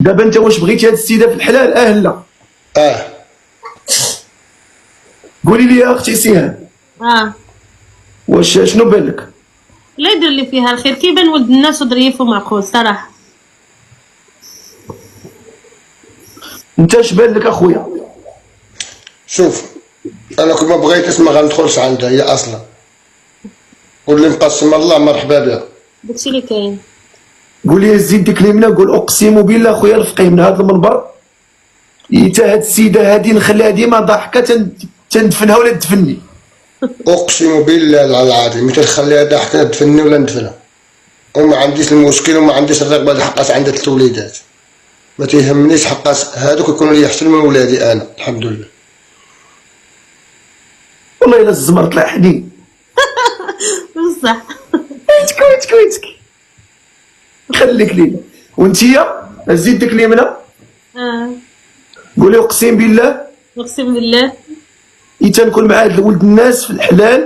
دابا انت واش بغيتي هاد السيده في الحلال لا؟ قولي لي يا اختي سيهان، واش شنو بان لك؟ لا يدير لي فيها الخير، كيبان ولد الناس وظريف ومعقول صراحه. انت اش بان لك اخويا؟ شوف، انا كل ما بغيت اسمع غندخلش عندها هي اصلا، واللي مقسم الله مرحبا بها. داكشي اللي كاين. قول لي زيد ديك اليمنه، قول اقسم بالله خويا الفقيه من هذا المنبر حتى هاد السيده هادي نخليها ديما ضاحكه تندفنها ولا تدفني. اقسم بالله العظيم ما تخليها ضاحكه تدفني ولا ندفنها، وما عنديش المشكل وما عنديش الرغبه لحقاش عندها 3 وليدات، ما تيهمنيش حقاش هادوك يكونوا لي احسن من ولادي انا الحمد لله. والله الا الزمر طلع حنين. بصح ويتك خليك لينا. وانتيا زيد ديك اليمنه قولي اقسم بالله اقسم بالله حتى نكون مع هاد ولد الناس في الحلال